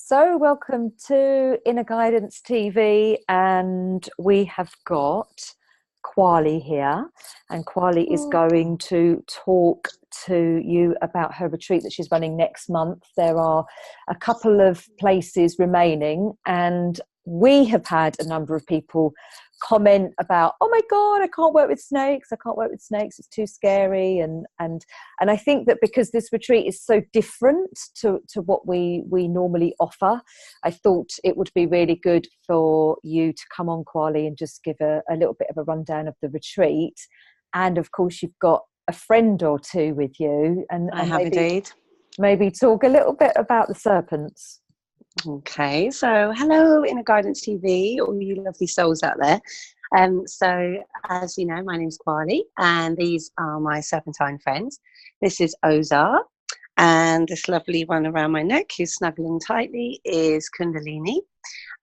So, welcome to Inner Guidance TV, and we have got Kwali here, and Kwali is going to talk to you about her retreat that she's running next month. There are a couple of places remaining, and we have had a number of people comment about, oh my god, I can't work with snakes, it's too scary. And I think that because this retreat is so different to what we normally offer, I thought it would be really good for you to come on, Kwali, and just give a little bit of a rundown of the retreat. And of course you've got a friend or two with you, and I have indeed. Maybe talk a little bit about the Serpents. Okay, so hello, Inner Guidance TV, all you lovely souls out there. So, as you know, my name's Kwali, and these are my serpentine friends. This is Ozar, and this lovely one around my neck who's snuggling tightly is Kundalini.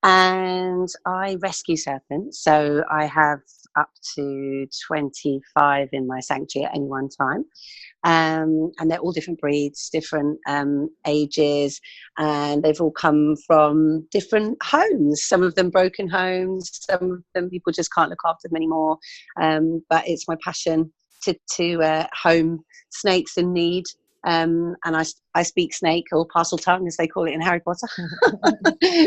And I rescue serpents, so I have up to 25 in my sanctuary at any one time. And they're all different breeds, different ages, and they've all come from different homes. Some of them broken homes, some of them people just can't look after them anymore. But it's my passion to home snakes in need. And I speak snake, or parcel tongue as they call it in Harry Potter.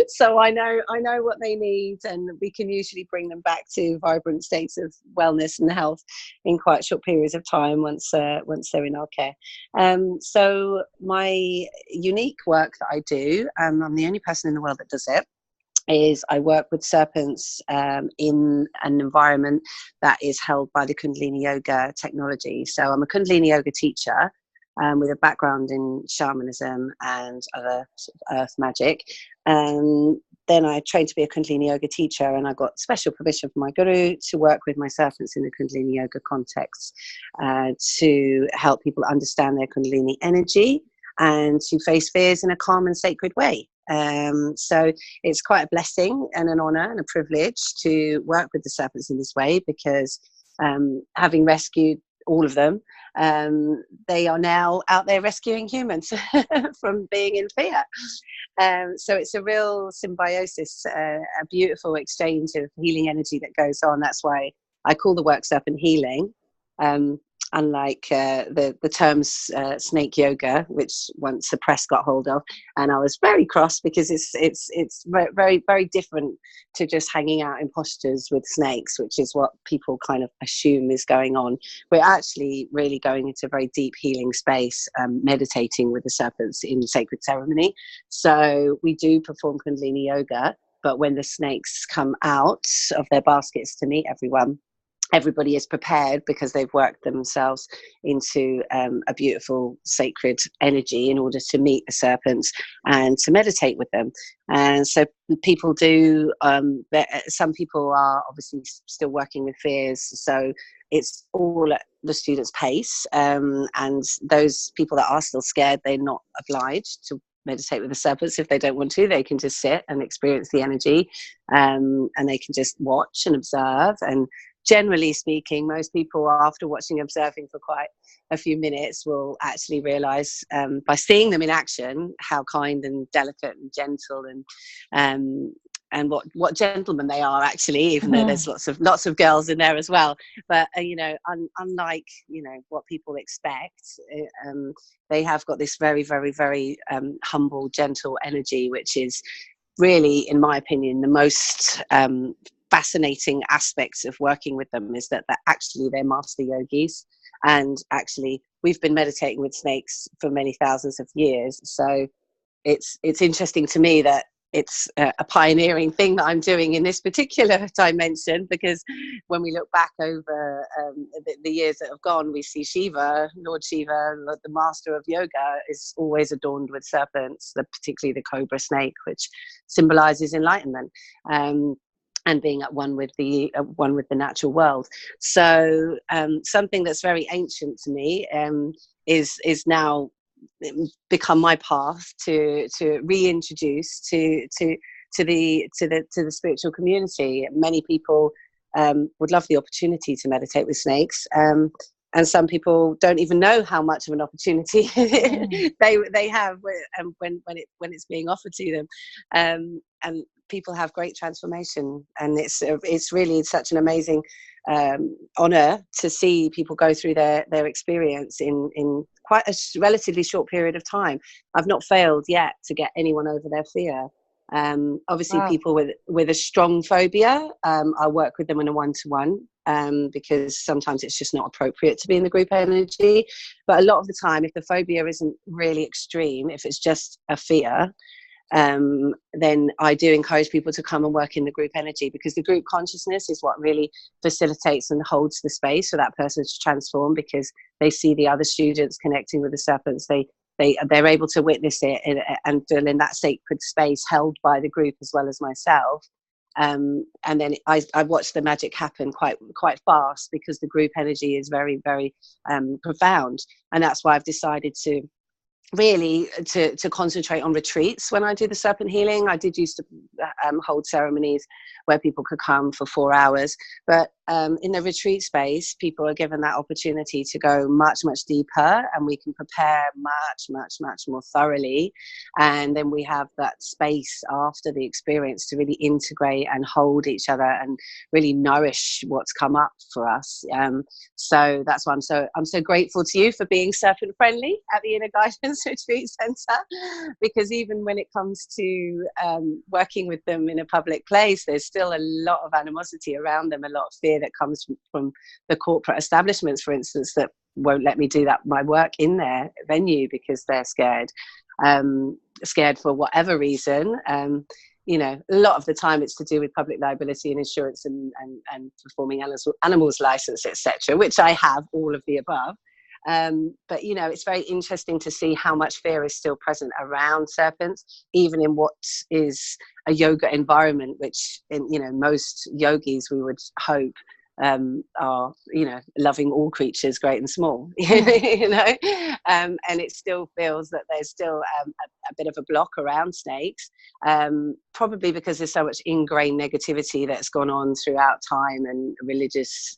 So I know what they need, and we can usually bring them back to vibrant states of wellness and health in quite short periods of time once they're in our care. So my unique work that I do, I'm the only person in the world that does it, is I work with serpents in an environment that is held by the Kundalini yoga technology. So I'm a Kundalini yoga teacher, with a background in shamanism and other sort of earth magic. Then I trained to be a Kundalini yoga teacher, and I got special permission from my guru to work with my serpents in the Kundalini yoga context, to help people understand their Kundalini energy and to face fears in a calm and sacred way. So it's quite a blessing and an honor and a privilege to work with the serpents in this way, because having rescued all of them, they are now out there rescuing humans from being in fear. So it's a real symbiosis, a beautiful exchange of healing energy that goes on. That's why I call the work serpent healing, unlike the terms snake yoga, which once the press got hold of, and I was very cross because it's very, very different to just hanging out in postures with snakes, which is what people kind of assume is going on. We're actually really going into a very deep healing space, meditating with the serpents in sacred ceremony. So we do perform Kundalini yoga, but when the snakes come out of their baskets to meet everybody is prepared, because they've worked themselves into a beautiful sacred energy in order to meet the serpents and to meditate with them. And so people do, some people are obviously still working with fears, so it's all at the student's pace. And those people that are still scared, they're not obliged to meditate with the serpents. If they don't want to, they can just sit and experience the energy, and they can just watch and observe. And generally speaking, most people, after watching and observing for quite a few minutes, will actually realize, by seeing them in action, how kind and delicate and gentle and what gentlemen they are, actually, even though there's lots of girls in there as well. But unlike what people expect, they have got this very, very, very humble, gentle energy, which is really, in my opinion, the most fascinating aspects of working with them, is that actually they're master yogis, and actually we've been meditating with snakes for many thousands of years. So it's interesting to me that it's a pioneering thing that I'm doing in this particular dimension, because when we look back over the years that have gone, we see Lord Shiva, the master of yoga, is always adorned with serpents, particularly the cobra snake, which symbolizes enlightenment. And being at one with the natural world. So something that's very ancient to me is now become my path to reintroduce to the spiritual community. Many people would love the opportunity to meditate with snakes. and some people don't even know how much of an opportunity they have when it's being offered to them, and people have great transformation, and it's really such an amazing honor to see people go through their experience in quite a relatively short period of time. I've not failed yet to get anyone over their fear. Obviously, Wow. people with a strong phobia, I work with them in a one-to-one, because sometimes it's just not appropriate to be in the group energy. But a lot of the time, if the phobia isn't really extreme, if it's just a fear, then I do encourage people to come and work in the group energy, because the group consciousness is what really facilitates and holds the space for that person to transform, because they see the other students connecting with the serpents. They're able to witness it and feel in that sacred space held by the group as well as myself. And then I watched the magic happen quite fast, because the group energy is very, very profound. And that's why I've decided to really to concentrate on retreats when I do the serpent healing. I did used to hold ceremonies where people could come for 4 hours, but in the retreat space, people are given that opportunity to go much deeper, and we can prepare much more thoroughly, and then we have that space after the experience to really integrate and hold each other and really nourish what's come up for us. So that's why I'm so grateful to you for being serpent friendly at the Inner Guidance Retreat Centre, because even when it comes to working with them in a public place, there's still a lot of animosity around them, a lot of fear that comes from the corporate establishments, for instance, that won't let me do my work in their venue because they're scared for whatever reason. A lot of the time it's to do with public liability and insurance and performing animals license, etc., which I have all of the above. But it's very interesting to see how much fear is still present around serpents, even in what is a yoga environment, which in most yogis we would hope are loving all creatures, great and small. And it still feels that there's still a bit of a block around snakes, probably because there's so much ingrained negativity that's gone on throughout time, and religious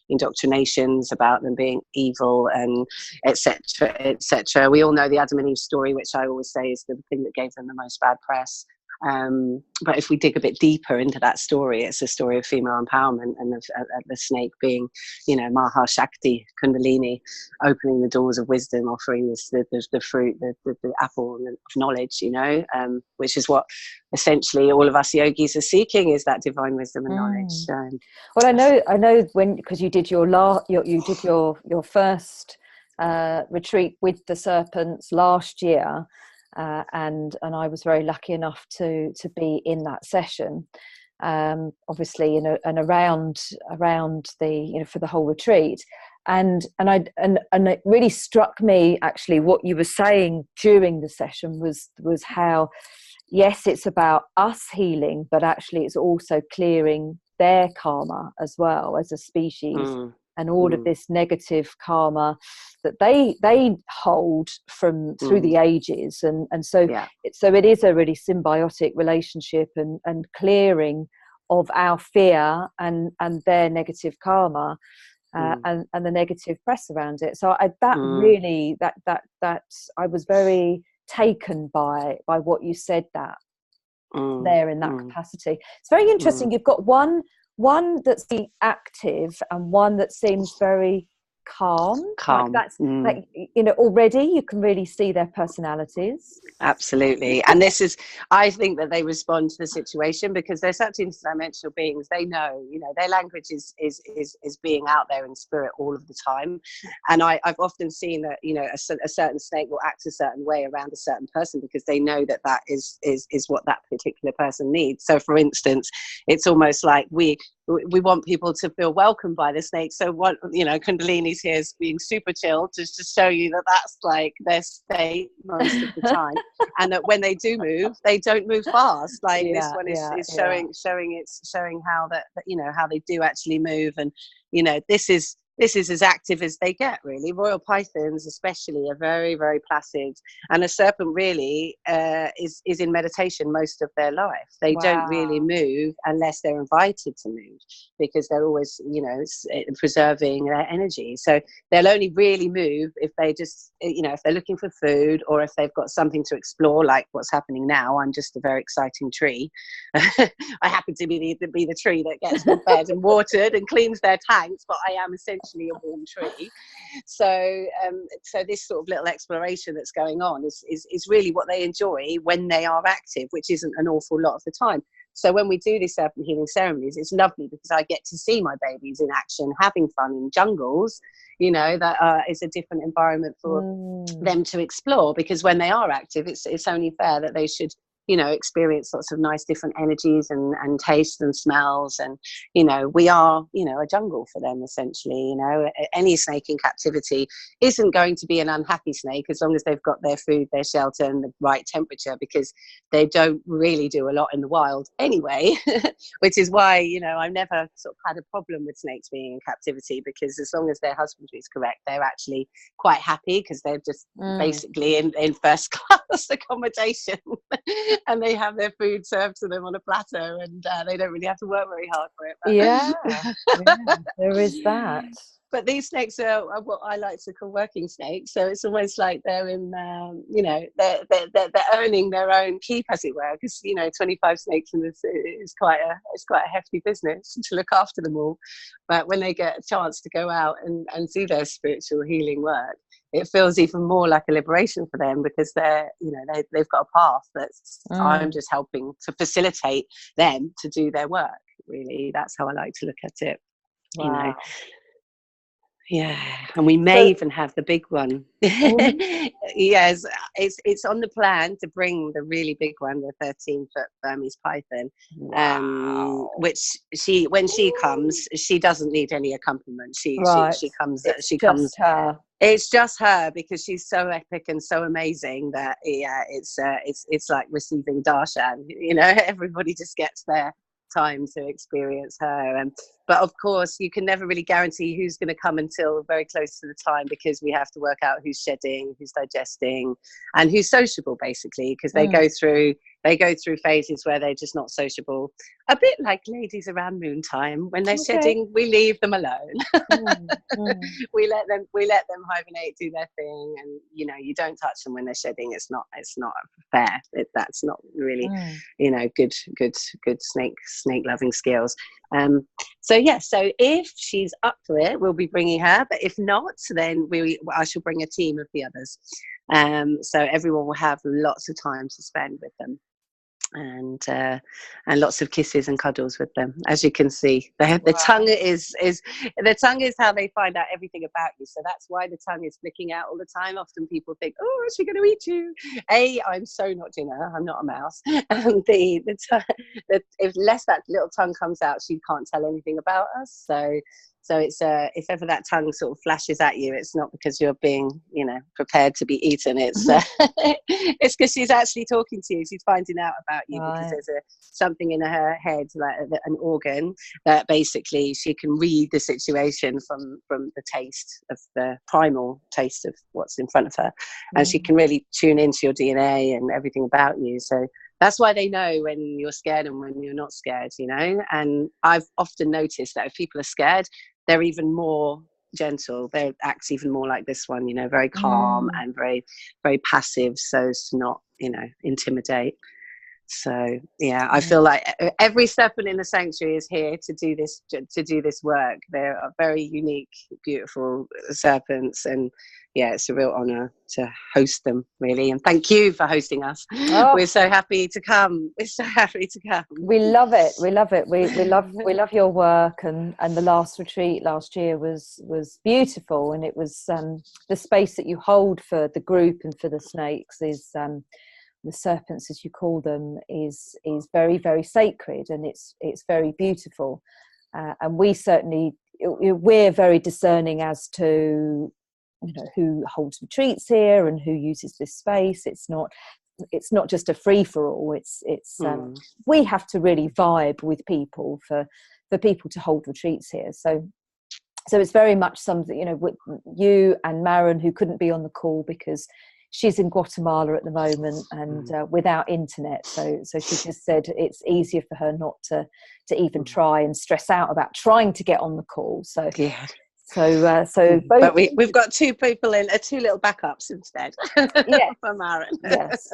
indoctrinations about them being evil, and etc. We all know the Adam and Eve story, which I always say is the thing that gave them the most bad press. But if we dig a bit deeper into that story, it's a story of female empowerment, and the snake being, Maha Shakti, Kundalini, opening the doors of wisdom, offering the fruit, the apple of knowledge, which is what essentially all of us yogis are seeking, is that divine wisdom and knowledge. Well, I know because you did your first retreat with the serpents last year. And I was very lucky enough to be in that session, obviously, and around the for the whole retreat, and it really struck me actually what you were saying during the session was how, yes, it's about us healing, but actually it's also clearing their karma as well as a species. And all of this negative karma that they hold from through the ages, and so it is a really symbiotic relationship and clearing of our fear and their negative karma, and the negative press around it. So really I was very taken by what you said there in that capacity. It's very interesting. You've got one that's the active and one that seems very calm. Like that's like already you can really see their personalities. Absolutely. And I think that they respond to the situation because they're such interdimensional beings. They know, their language is being out there in spirit all of the time. And I've often seen that, a certain snake will act a certain way around a certain person because they know that is what that particular person needs. So for instance, it's almost like we want people to feel welcomed by the snake. So what, Kundalini's here is being super chill just to show you that that's like their state most of the time. And that when they do move, they don't move fast. Like this one is showing how how they do actually move. And, this is this is as active as they get, really. Royal pythons especially are very, very placid, and a serpent really is in meditation most of their life. They don't really move unless they're invited to move, because they're always, you know, preserving their energy. So they'll only really move if they just, you know, if they're looking for food, or if they've got something to explore, like what's happening now. I'm just a very exciting tree. I happen to be the tree that gets them fed and watered and cleans their tanks, but I am essentially a warm tree. So so this sort of little exploration that's going on is really what they enjoy when they are active, which isn't an awful lot of the time. So when we do these serpent healing ceremonies, it's lovely because I get to see my babies in action, having fun in jungles. You know, that is a different environment for them to explore, because when they are active, it's only fair that they should, you know, experience lots of nice different energies and tastes and smells. And, you know, we are, you know, a jungle for them, essentially. You know, any snake in captivity isn't going to be an unhappy snake as long as they've got their food, their shelter, and the right temperature, because they don't really do a lot in the wild anyway. Which is why, you know, I've never sort of had a problem with snakes being in captivity, because as long as their husbandry is correct, they're actually quite happy, because they're just basically in first class accommodation. And they have their food served to them on a platter, and they don't really have to work very hard for it. But yeah, there is that. But these snakes are what I like to call working snakes. So it's almost like they're in, you know, they're earning their own keep, as it were. Because, you know, 25 snakes in this is quite a hefty business to look after them all. But when they get a chance to go out and do their spiritual healing work, it feels even more like a liberation for them, because they're, you know, they've got a path that's I'm just helping to facilitate them to do their work. Really, that's how I like to look at it. You know. Yeah, and we may even have the big one. Yes, it's on the plan to bring the really big one, the 13-foot Burmese python. Which when she comes, she doesn't need any accompaniment. She comes. Her. It's just her, because she's so epic and so amazing that it's like receiving darshan. You know, everybody just gets their time to experience her. But of course, you can never really guarantee who's going to come until very close to the time, because we have to work out who's shedding, who's digesting, and who's sociable, basically, because they go through phases where they're just not sociable. A bit like ladies around noontime. When they're shedding, we leave them alone. We let them hibernate, do their thing, and, you know, you don't touch them when they're shedding. It's not fair. That's not really, you know, good snake loving skills. So if she's up for it, we'll be bringing her. But if not, then I shall bring a team of the others. So everyone will have lots of time to spend with them, and lots of kisses and cuddles with them. As you can see, the tongue is how they find out everything about you. So that's why the tongue is flicking out all the time. Often people think, oh, is she going to eat you? I'm so not dinner. I'm not a mouse. And unless that little tongue comes out, she can't tell anything about us. So it's if ever that tongue sort of flashes at you, it's not because you're being, you know, prepared to be eaten. It's it's because she's actually talking to you. She's finding out about you, because there's something in her head, like an organ, that basically she can read the situation from the taste of the primal taste of what's in front of her, and she can really tune into your DNA and everything about you. So that's why they know when you're scared and when you're not scared, you know. And I've often noticed that if people are scared, they're even more gentle. They act even more like this one, you know, very calm and very, very passive, so as to not, you know, intimidate. So yeah, I feel like every serpent in the sanctuary is here to do this work. They're very unique, beautiful serpents, and yeah, it's a real honor to host them, really. And thank you for hosting us. We're so happy to come. We love it. We love your work, and the last retreat last year was beautiful, and it was the space that you hold for the group and for the snakes is the serpents, as you call them, is very, very sacred, and it's very beautiful. And we're very discerning as to, you know, who holds retreats here and who uses this space. It's not just a free for all. It's we have to really vibe with people for people to hold retreats here. So So it's very much something, you know, with you and Maren, who couldn't be on the call because she's in Guatemala at the moment and without internet. So she just said it's easier for her not to even try and stress out about trying to get on the call. So yeah. So both, but we've got two people in, two little backups instead. Yes. For Maren. Yes,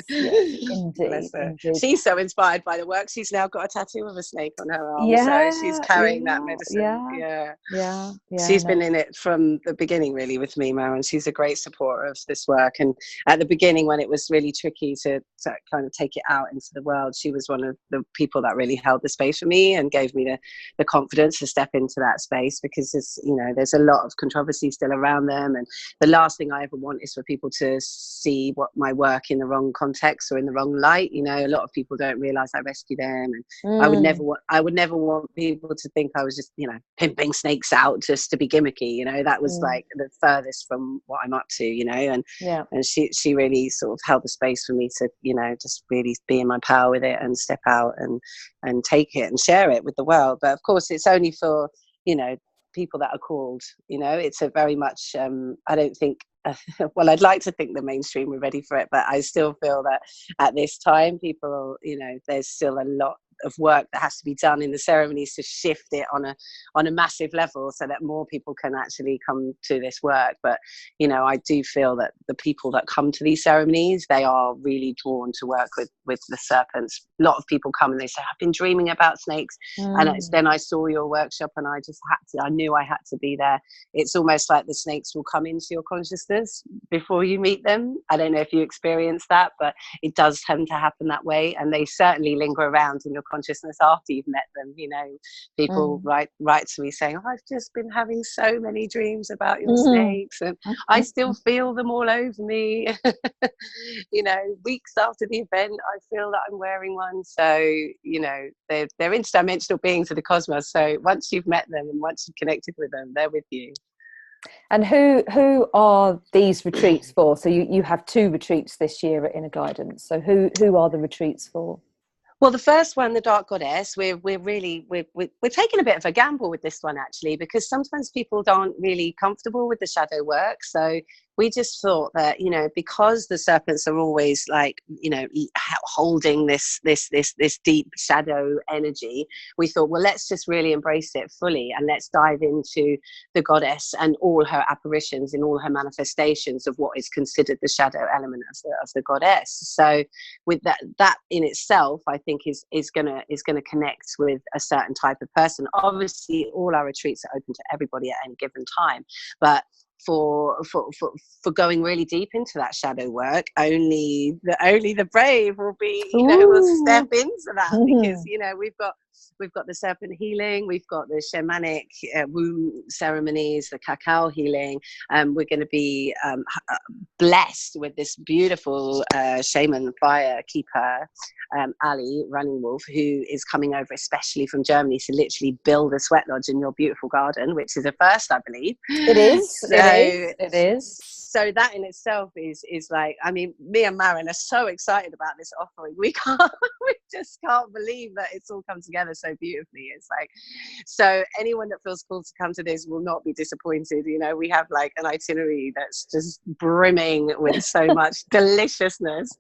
indeed. She's so inspired by the work. She's now got a tattoo of a snake on her arm, Yeah, so she's carrying that medicine. Yeah. She's been in it from the beginning, really, with me, Maren. She's a great supporter of this work. And at the beginning, when it was really tricky to kind of take it out into the world, she was one of the people that really held the space for me and gave me the confidence to step into that space, because there's a lot of controversy still around them, and the last thing I ever want is for people to see what my work in the wrong context or in the wrong light. A lot of people don't realize I rescue them, and I would never want people to think I was just pimping snakes out just to be gimmicky. That was like the furthest from what I'm up to. And she really sort of held the space for me to just really be in my power with it and step out and take it and share it with the world. But of course it's only for people that are called. It's a very much I don't think well, I'd like to think the mainstream are ready for it, but I still feel that at this time people there's still a lot of work that has to be done in the ceremonies to shift it on a massive level so that more people can actually come to this work. But I do feel that the people that come to these ceremonies, they are really drawn to work with the serpents. A lot of people come and they say, I've been dreaming about snakes, and then I saw your workshop and I knew I had to be there. It's almost like the snakes will come into your consciousness before you meet them. I don't know if you experience that, but it does tend to happen that way, and they certainly linger around in your consciousness after you've met them. People write to me saying, I've just been having so many dreams about your snakes, and I still feel them all over me. Weeks after the event I feel that I'm wearing one. So they're interdimensional beings of the cosmos, so once you've met them and once you've connected with them, they're with you. And who are these retreats for? So you have 2 retreats this year at Inner Guidance. So who are the retreats for? Well, the first one, the Dark Goddess, we're taking a bit of a gamble with this one, actually, because sometimes people aren't really comfortable with the shadow work. So we just thought that, because the serpents are always holding this deep shadow energy, we thought, well, let's just really embrace it fully, and let's dive into the goddess and all her apparitions in all her manifestations of what is considered the shadow element of the goddess. So with that in itself, I think is gonna connect with a certain type of person. Obviously, all our retreats are open to everybody at any given time, but for going really deep into that shadow work, only the brave will be will step into that, because we've got the serpent healing, we've got the shamanic womb ceremonies, the cacao healing. We're going to be blessed with this beautiful shaman fire keeper, Ali Running Wolf, who is coming over especially from Germany to literally build a sweat lodge in your beautiful garden, which is a first, I believe. It is. It is. So that in itself is like, I mean, me and Maren are so excited about this offering. We just can't believe that it's all come together so beautifully. It's like, so anyone that feels called to come to this will not be disappointed. We have like an itinerary that's just brimming with so much deliciousness,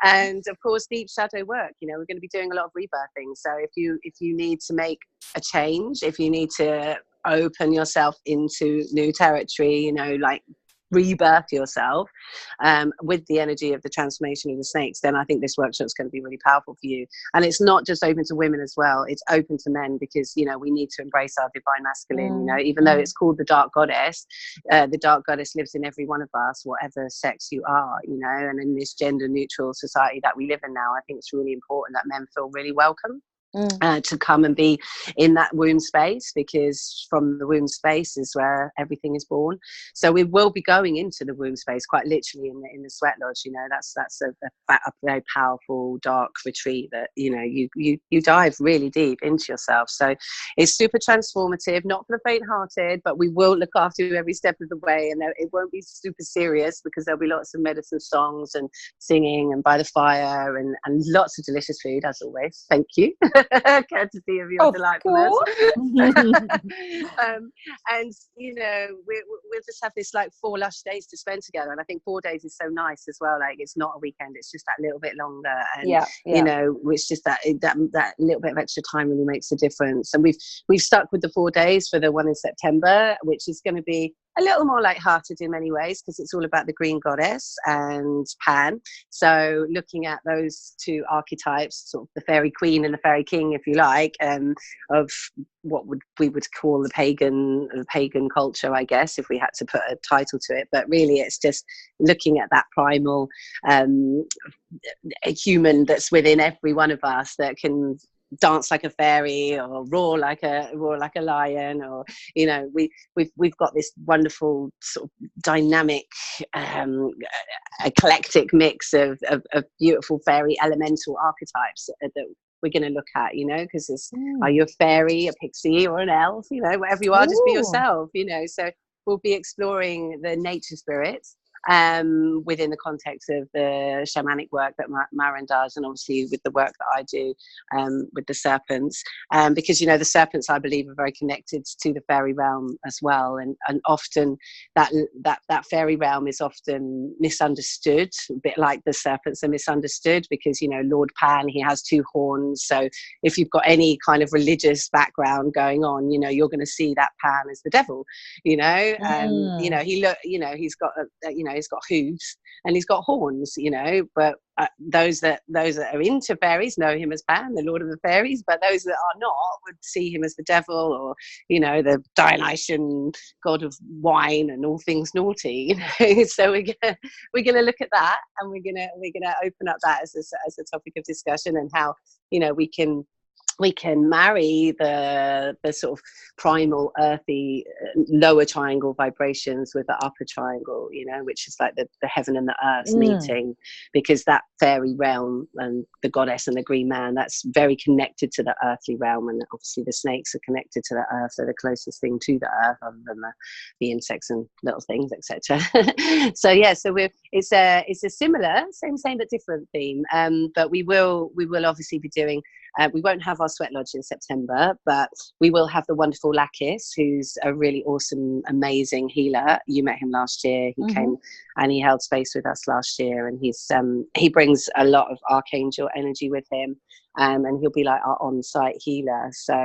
and of course deep shadow work. We're going to be doing a lot of rebirthing. So if you need to make a change, if you need to open yourself into new territory, like rebirth yourself with the energy of the transformation of the snakes, then I think this workshop is going to be really powerful for you. And it's not just open to women as well, it's open to men, because we need to embrace our divine masculine. Even though it's called the Dark Goddess lives in every one of us, whatever sex you are. And in this gender neutral society that we live in now, I think it's really important that men feel really welcome to come and be in that womb space, because from the womb space is where everything is born. So we will be going into the womb space quite literally in the sweat lodge. That's a very powerful dark retreat that you dive really deep into yourself. So it's super transformative, not for the faint-hearted, but we will look after you every step of the way, and it won't be super serious, because there'll be lots of medicine songs and singing and by the fire and lots of delicious food, as always. Thank you. courtesy of your Of delightfulness. course. And we'll just have this like 4 lush days to spend together, and I think 4 days is so nice as well. Like, it's not a weekend, it's just that little bit longer, and Yeah, you know, it's just that little bit of extra time really makes a difference. And we've stuck with the 4 days for the one in September, which is going to be a little more light-hearted in many ways, because it's all about the green goddess and Pan. So looking at those 2 archetypes, sort of the fairy queen and the fairy king, if you like, of what we would call the pagan culture, I guess, if we had to put a title to it. But really, it's just looking at that primal a human that's within every one of us, that can dance like a fairy or roar like a lion, or you know, we've got this wonderful sort of dynamic eclectic mix of beautiful fairy elemental archetypes that we're going to look at, you know, because are you a fairy, a pixie, or an elf? You know, whatever you are, just be yourself, you know. So we'll be exploring the nature spirits within the context of the shamanic work that Maren does, and obviously with the work that I do with the serpents, because you know, the serpents, I believe, are very connected to the fairy realm as well, and often that fairy realm is often misunderstood, a bit like the serpents are misunderstood, because you know, Lord Pan, he has 2 horns. So if you've got any kind of religious background going on, you know, you're going to see that Pan as the devil, you know. You know, he's got he's got hooves and he's got horns, you know, but those that are into fairies know him as Pan, the Lord of the Fairies, but those that are not would see him as the devil, or you know, the Dionysian god of wine and all things naughty, you know. So we're gonna look at that, and we're gonna open up that as a topic of discussion, and how, you know, we can marry the sort of primal earthy lower triangle vibrations with the upper triangle, you know, which is like the heaven and the earth meeting, because that fairy realm and the goddess and the green man, that's very connected to the earthly realm, and obviously the snakes are connected to the earth. They're the closest thing to the earth, other than the insects and little things, etc. So yeah, so it's a similar, same but different theme, but we will obviously be doing, we won't have our sweat lodge in September, but we will have the wonderful Lakis, who's a really awesome, amazing healer. You met him last year. He came and he held space with us last year, and he brings a lot of archangel energy with him, and he'll be like our on-site healer, so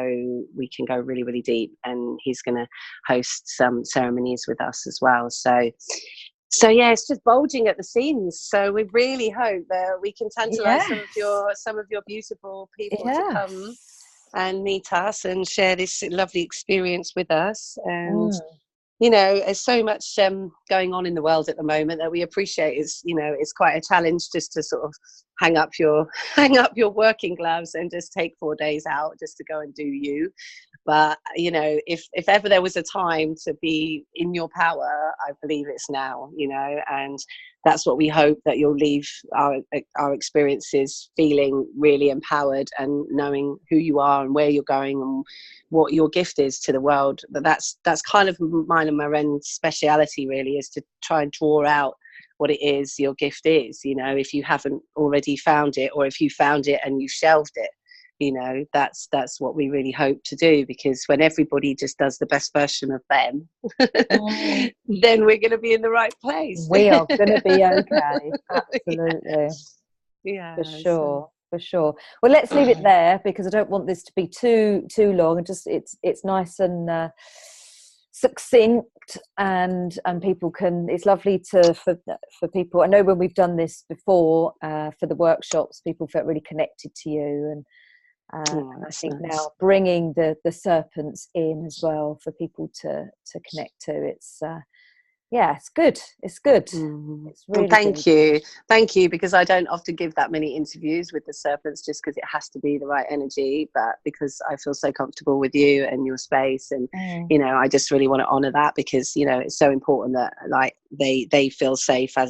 we can go really, really deep. And he's going to host some ceremonies with us as well. So yeah, it's just bulging at the seams. So we really hope that we can tantalize some of your beautiful people to come and meet us and share this lovely experience with us. And you know, there's so much going on in the world at the moment that we appreciate. Is, you know, it's quite a challenge just to sort of hang up your working gloves and just take 4 days out just to go and do you. But you know, if ever there was a time to be in your power, I believe it's now, you know. And that's what we hope, that you'll leave our experiences feeling really empowered, and knowing who you are and where you're going and what your gift is to the world. But that's kind of mine and Maren's speciality, really, is to try and draw out what it is your gift is, you know, if you haven't already found it, or if you found it and you shelved it. You know, that's what we really hope to do, because when everybody just does the best version of them, then we're going to be in the right place. We are going to be okay. Absolutely. Yeah, for sure. Well, let's leave it there, because I don't want this to be too long. And just it's nice and succinct, and people can. It's lovely for people. I know when we've done this before for the workshops, people felt really connected to you, and I think nice. Now bringing the serpents in as well for people to connect to, it's it's good. It's really thank you, because I don't often give that many interviews with the serpents, just because it has to be the right energy, but because I feel so comfortable with you and your space, and you know, I just really want to honor that, because you know, it's so important that like they feel safe, and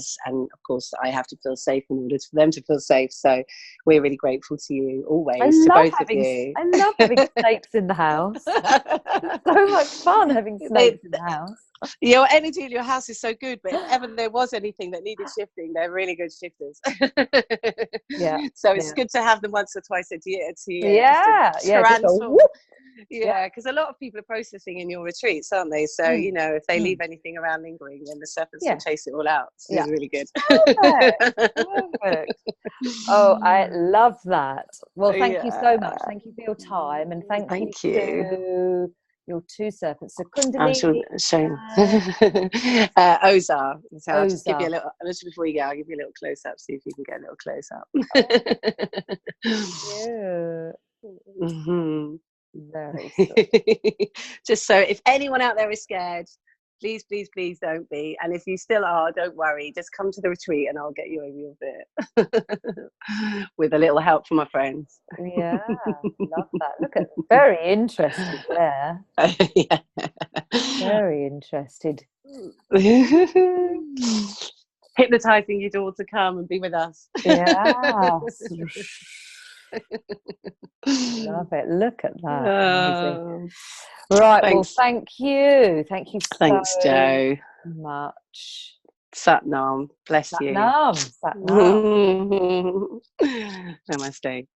of course I have to feel safe in order for them to feel safe. So we're really grateful to you always, to both of you. I love having snakes in the house. It's so much fun having snakes in the house. Your energy in your house is so good, but if ever there was anything that needed shifting, they're really good shifters. Yeah. So it's good to have them once or twice a year to Yeah. just to Yeah. Just a transform. whoop. Yeah, because a lot of people are processing in your retreats, aren't they? So, you know, if they leave anything around lingering, then the serpents will chase it all out. So it's really good. Perfect. Perfect. Oh, I love that. Well, thank you so much. Thank you for your time, and thank you to your two serpents, the I shall Kundalini show Ozar. So I'll just give you a little, just before you go, I'll give you a little close up, see if you can get a little close up. Yeah. Mm-hmm. Very sweet. Just so if anyone out there is scared, please, please, please don't be. And if you still are, don't worry. Just come to the retreat and I'll get you over your bit with a little help from my friends. Yeah, love that. Look at, very interested there. Yeah. Very interested. Hypnotizing you all to come and be with us. Yeah. Love it. Look at that. Amazing. Right. Thanks. Well, thank you. Thank you Thanks, so Jo. much. Sat Nam. Bless Sat you. Nam. Sat Nam. Namaste.